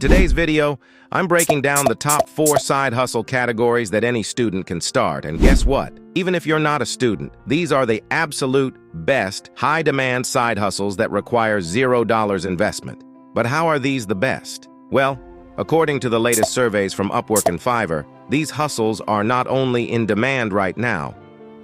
Today's video, I'm breaking down the top 4 side hustle categories that any student can start. And guess what? Even if you're not a student, these are the absolute best high-demand side hustles that require $0 investment. But how are these the best? Well, according to the latest surveys from Upwork and Fiverr, these hustles are not only in demand right now,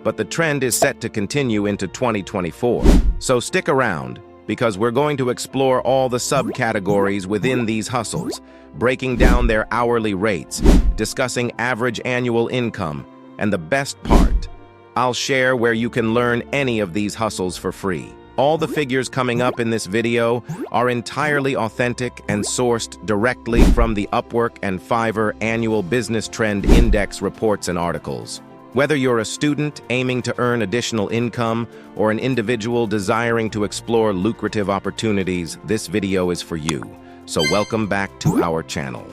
but the trend is set to continue into 2024. So stick around, because we're going to explore all the subcategories within these hustles, breaking down their hourly rates, discussing average annual income, and the best part, I'll share where you can learn any of these hustles for free. All the figures coming up in this video are entirely authentic and sourced directly from the Upwork and Fiverr Annual Business Trend Index reports and articles. Whether you're a student aiming to earn additional income or an individual desiring to explore lucrative opportunities, this video is for you. So welcome back to our channel.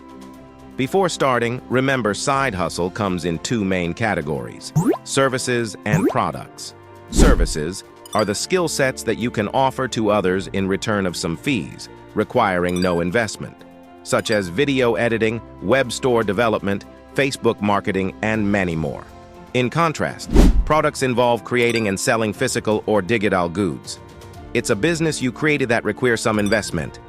Before starting, remember side hustle comes in 2 main categories: services and products. Services are the skill sets that you can offer to others in return of some fees, requiring no investment, such as video editing, web store development, Facebook marketing, and many more. In contrast, products involve creating and selling physical or digital goods. It's a business you created that requires some investment.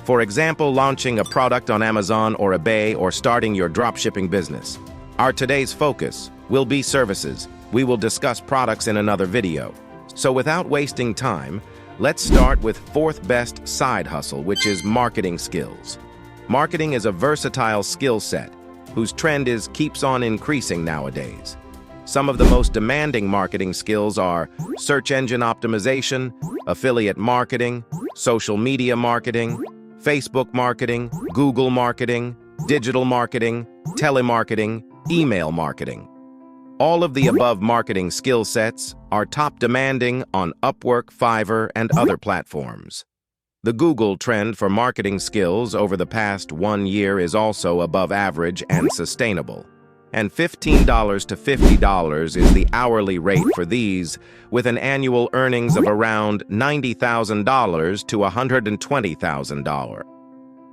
For example, launching a product on Amazon or eBay or starting your dropshipping business. Our today's focus will be services. We will discuss products in another video. So without wasting time, let's start with 4th best side hustle, which is marketing skills. Marketing is a versatile skill set whose trend keeps on increasing nowadays. Some of the most demanding marketing skills are search engine optimization, affiliate marketing, social media marketing, Facebook marketing, Google marketing, digital marketing, telemarketing, email marketing. All of the above marketing skill sets are top demanding on Upwork, Fiverr, and other platforms. The Google trend for marketing skills over the past 1 year is also above average and sustainable. And $15 to $50 is the hourly rate for these, with an annual earnings of around $90,000 to $120,000.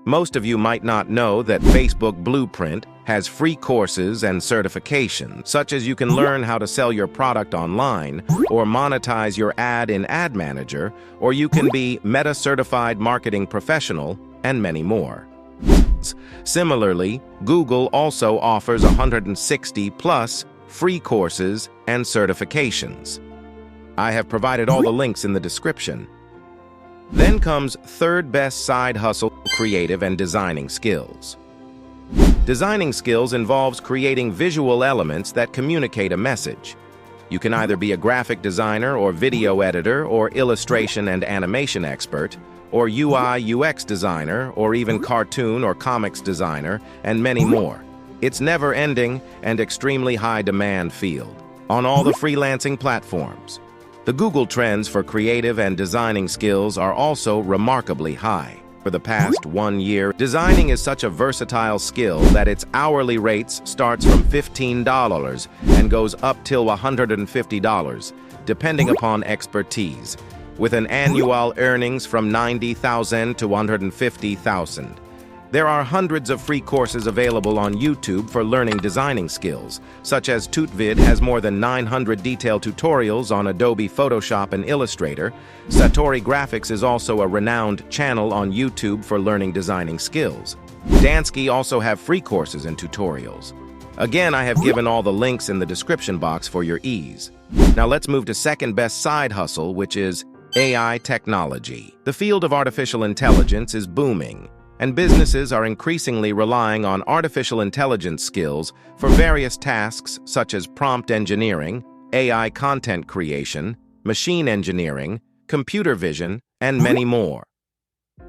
Most of you might not know that Facebook Blueprint has free courses and certifications, such as you can learn how to sell your product online or monetize your ad in Ad Manager, or you can be Meta Certified Marketing Professional, and many more. Similarly, Google also offers 160+ free courses and certifications. I have provided all the links in the description. Then comes 3rd best side hustle, creative and designing skills. Designing skills involves creating visual elements that communicate a message. You can either be a graphic designer or video editor or illustration and animation expert, or UI/UX designer, or even cartoon or comics designer, and many more. It's never-ending and extremely high-demand field on all the freelancing platforms. The Google trends for creative and designing skills are also remarkably high. For the past 1 year, designing is such a versatile skill that its hourly rates starts from $15 and goes up till $150, depending upon expertise, with an annual earnings from $90,000 to $150,000. There are hundreds of free courses available on YouTube for learning designing skills, such as TuteVid has more than 900 detailed tutorials on Adobe Photoshop and Illustrator. Satori Graphics is also a renowned channel on YouTube for learning designing skills. Dansky also have free courses and tutorials. Again, I have given all the links in the description box for your ease. Now let's move to 2nd best side hustle, which is AI technology. The field of artificial intelligence is booming, and businesses are increasingly relying on artificial intelligence skills for various tasks such as prompt engineering, AI content creation, machine engineering, computer vision, and many more.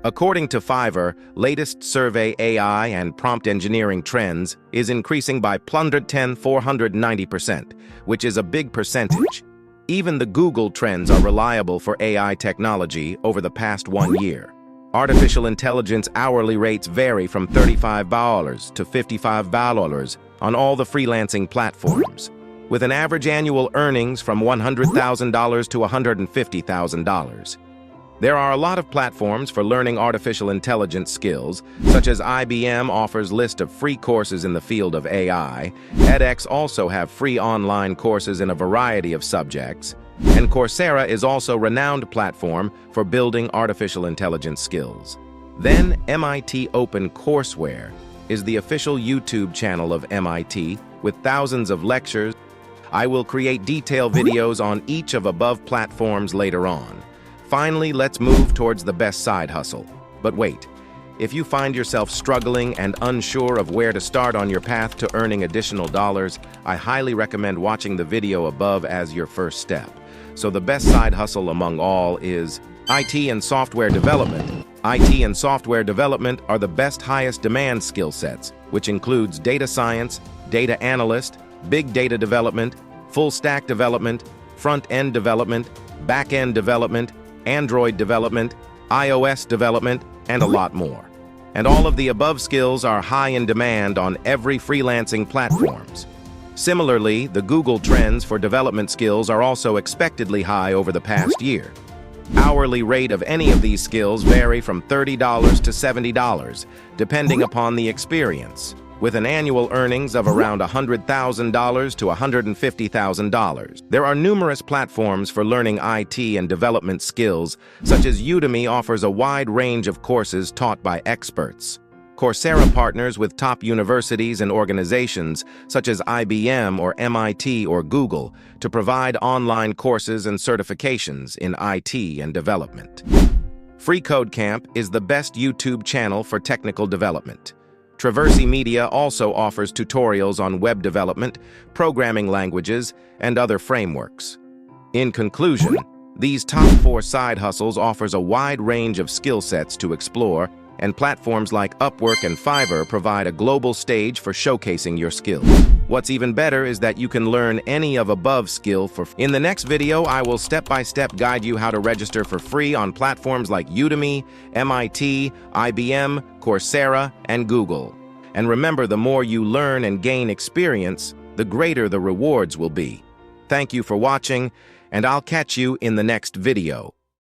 According to Fiverr, latest survey AI and prompt engineering trends is increasing by 490%, which is a big percentage. Even the Google trends are reliable for AI technology over the past 1 year. Artificial intelligence hourly rates vary from $35 to $55 on all the freelancing platforms, with an average annual earnings from $100,000 to $150,000. There are a lot of platforms for learning artificial intelligence skills, such as IBM offers a list of free courses in the field of AI, edX also have free online courses in a variety of subjects, and Coursera is also a renowned platform for building artificial intelligence skills. Then MIT Open Courseware is the official YouTube channel of MIT with thousands of lectures. I will create detailed videos on each of above platforms later on. Finally, let's move towards the best side hustle. But wait, if you find yourself struggling and unsure of where to start on your path to earning additional dollars, I highly recommend watching the video above as your first step. So the best side hustle among all is IT and software development. IT and software development are the best highest demand skill sets, which includes data science, data analyst, big data development, full stack development, front-end development, back-end development, Android development, iOS development, and a lot more. And all of the above skills are high in demand on every freelancing platforms. Similarly, the Google trends for development skills are also expectedly high over the past year. Hourly rate of any of these skills vary from $30 to $70, depending upon the experience, with an annual earnings of around $100,000 to $150,000. There are numerous platforms for learning IT and development skills, such as Udemy offers a wide range of courses taught by experts. Coursera partners with top universities and organizations such as IBM or MIT or Google to provide online courses and certifications in IT and development. FreeCodeCamp is the best YouTube channel for technical development. Traversy Media also offers tutorials on web development, programming languages, and other frameworks. In conclusion, these top 4 side hustles offers a wide range of skill sets to explore, and platforms like Upwork and Fiverr provide a global stage for showcasing your skills. What's even better is that you can learn any of above skill for free. In the next video, I will step-by-step guide you how to register for free on platforms like Udemy, MIT, IBM, Coursera, and Google. And remember, the more you learn and gain experience, the greater the rewards will be. Thank you for watching, and I'll catch you in the next video.